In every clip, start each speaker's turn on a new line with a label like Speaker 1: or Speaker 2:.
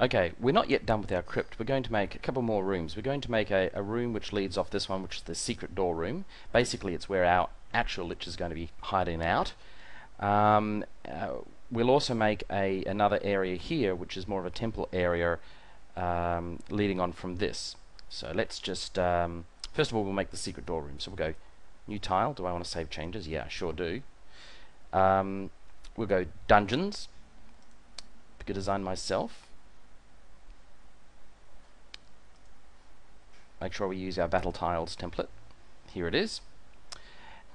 Speaker 1: Okay, we're not yet done with our crypt. We're going to make a couple more rooms. We're going to make a room which leads off this one, which is the secret door room. Basically, it's where our actual lich is going to be hiding out. Um, uh, we'll also make another area here, which is more of a temple area, leading on from this. So let's just, first of all, we'll make the secret door room. So we'll go new tile. Do I want to save changes? Yeah, I sure do. We'll go dungeons. Pick a design myself. Make sure we use our battle tiles template. Here it is.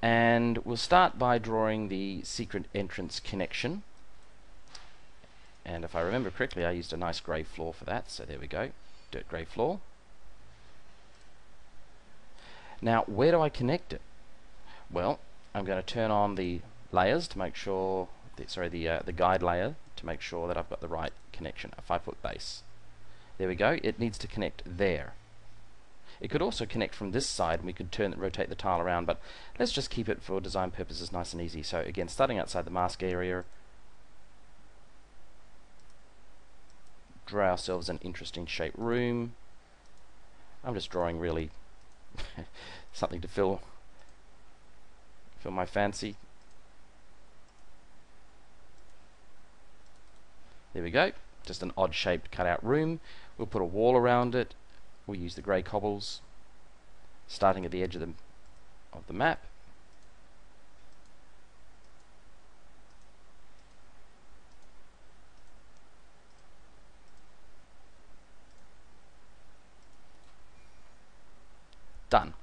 Speaker 1: And we'll start by drawing the secret entrance connection. And if I remember correctly, I used a nice grey floor for that. So there we go. Dirt grey floor. Now, where do I connect it? Well, I'm going to turn on the layers to make sure, the guide layer to make sure that I've got the right connection, a 5-foot base. There we go. It needs to connect there. It could also connect from this side, and we could rotate the tile around, but let's just keep it for design purposes nice and easy. So again, starting outside the mask area, draw ourselves an interesting shaped room. I'm just drawing really something to fill my fancy. There we go. Just an odd shaped cutout room. We'll put a wall around it. We'll use the grey cobbles, starting at the edge of the map. Done.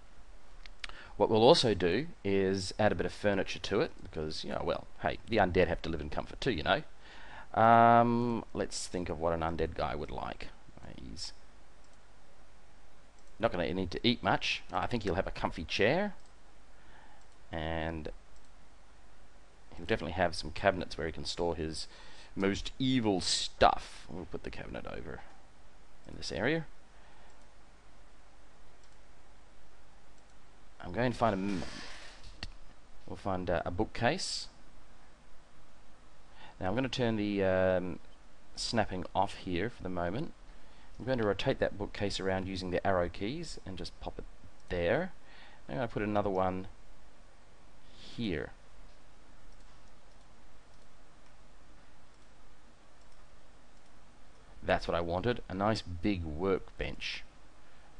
Speaker 1: What we'll also do is add a bit of furniture to it, because, well, hey, the undead have to live in comfort too, Let's think of what an undead guy would like. He's not going to need to eat much. I think he'll have a comfy chair, and he'll definitely have some cabinets where he can store his most evil stuff. We'll put the cabinet over in this area. I'm going to find we'll find a bookcase. Now I'm going to turn the snapping off here for the moment. I'm going to rotate that bookcase around using the arrow keys and just pop it there. I'm going to put another one here. That's what I wanted, a nice big workbench.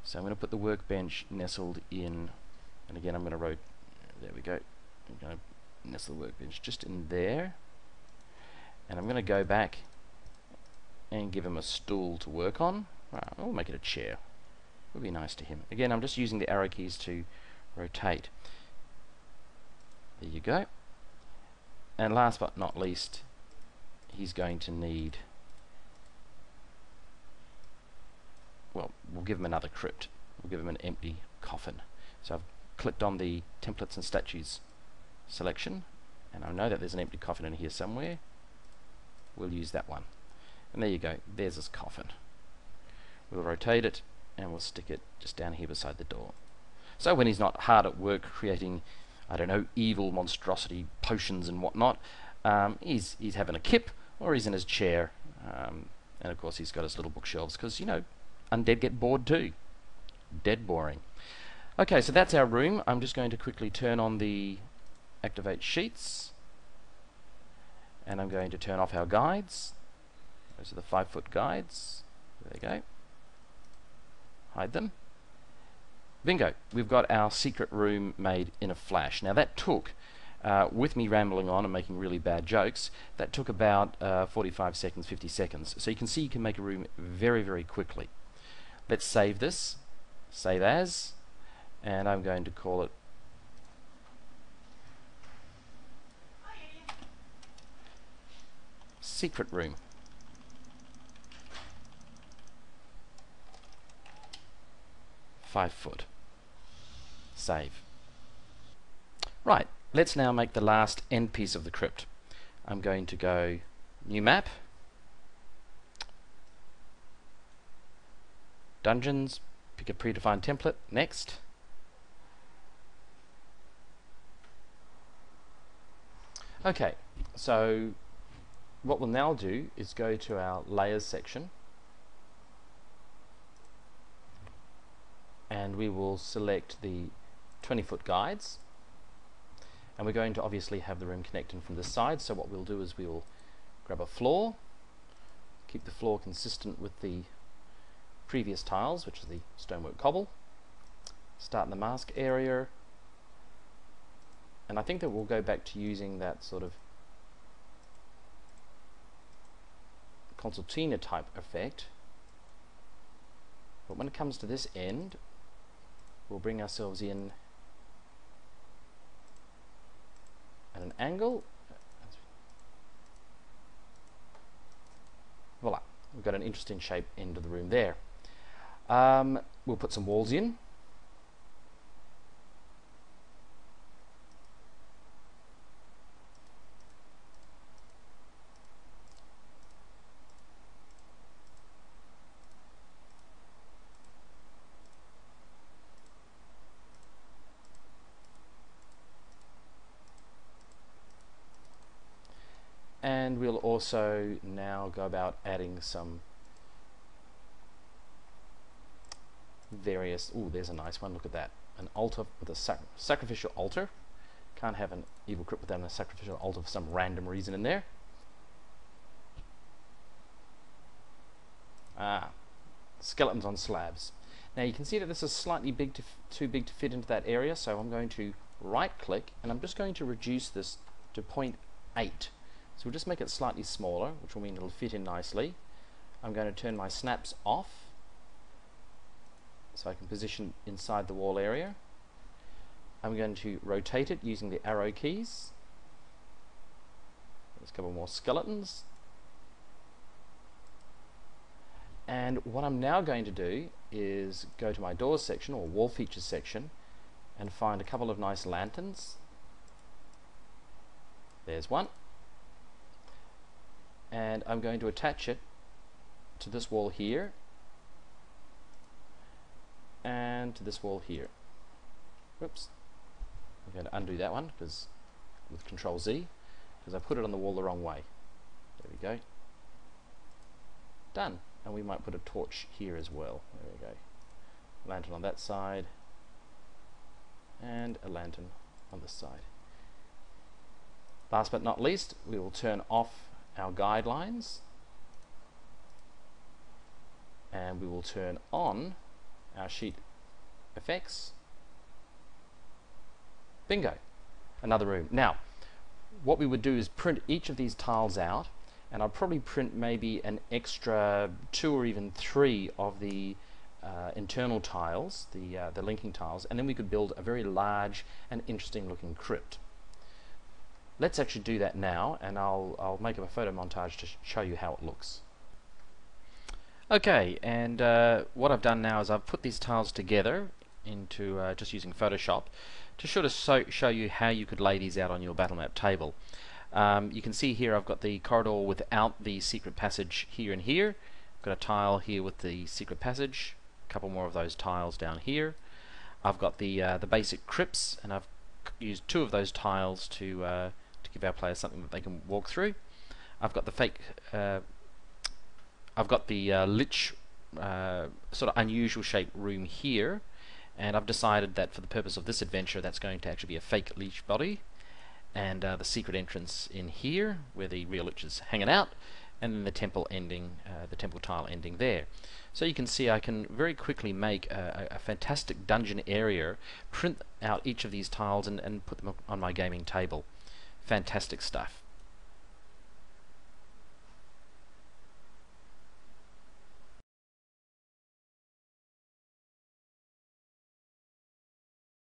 Speaker 1: So I'm going to put the workbench nestled in, and again I'm going to rotate, there we go. I'm going to nestle the workbench just in there. And I'm going to go back and give him a stool to work on. I'll make it a chair. Would be nice to him. Again, I'm just using the arrow keys to rotate. There you go. And last but not least, he's going to need, well, we'll give him another crypt. We'll give him an empty coffin. So I've clicked on the templates and statues selection, and I know that there's an empty coffin in here somewhere. We'll use that one. And there you go, there's his coffin. We'll rotate it and we'll stick it just down here beside the door. So when he's not hard at work creating, I don't know, evil monstrosity potions and whatnot, he's having a kip, or he's in his chair, and of course he's got his little bookshelves, because undead get bored too. Dead boring. Okay, so that's our room. I'm just going to quickly turn on the activate sheets, and I'm going to turn off our guides. Those are the 5-foot guides. There they go. Hide them. Bingo. We've got our secret room made in a flash. Now that took, with me rambling on and making really bad jokes, that took about 45 seconds, 50 seconds. So you can see you can make a room very, very quickly. Let's save this. Save as. And I'm going to call it secret room. .5-foot. Save. Right, let's now make the last end piece of the crypt. I'm going to go new map, dungeons, pick a predefined template, next. Okay, so what we'll now do is go to our layers section, and we will select the 20-foot guides, and we're going to obviously have the room connecting from this side. So what we'll do is we'll grab a floor, keep the floor consistent with the previous tiles, which is the stonework cobble, start in the mask area, and I think that we'll go back to using that sort of concertina type effect. But when it comes to this end, we'll bring ourselves in at an angle. Voila, we've got an interesting shape end of the room there. We'll put some walls in. And we'll also now go about adding some various, ooh, there's a nice one, look at that, an altar with a sacrificial altar. Can't have an evil crypt without a sacrificial altar for some random reason in there. Skeletons on slabs. Now you can see that this is slightly too big to fit into that area, so I'm going to right click and I'm just going to reduce this to 0.8. So we'll just make it slightly smaller, which will mean it'll fit in nicely. I'm going to turn my snaps off so I can position inside the wall area. I'm going to rotate it using the arrow keys. There's a couple more skeletons. And what I'm now going to do is go to my doors section or wall features section and find a couple of nice lanterns. There's one. And I'm going to attach it to this wall here and to this wall here. Whoops. I'm going to undo that one because with Control Z, because I put it on the wall the wrong way. There we go. Done. And we might put a torch here as well. There we go. Lantern on that side and a lantern on this side. Last but not least, we will turn off our guidelines and we will turn on our sheet effects. Bingo, another room. Now what we would do is print each of these tiles out, and I'd probably print maybe an extra 2 or even 3 of the internal tiles, the linking tiles, and then we could build a very large and interesting looking crypt. Let's actually do that now, and I'll make up a photo montage to show you how it looks. Okay, and what I've done now is I've put these tiles together into just using Photoshop to sort of show you how you could lay these out on your battle map table. You can see here I've got the corridor without the secret passage here and here. I've got a tile here with the secret passage, a couple more of those tiles down here. I've got the basic crypts, and I've used 2 of those tiles to give our players something that they can walk through. I've got the fake, I've got the lich sort of unusual shaped room here, and I've decided that for the purpose of this adventure that's going to actually be a fake lich body, and the secret entrance in here where the real lich is hanging out, and then the temple ending, the temple tile ending there. So you can see I can very quickly make a fantastic dungeon area, print out each of these tiles and put them on my gaming table. Fantastic stuff.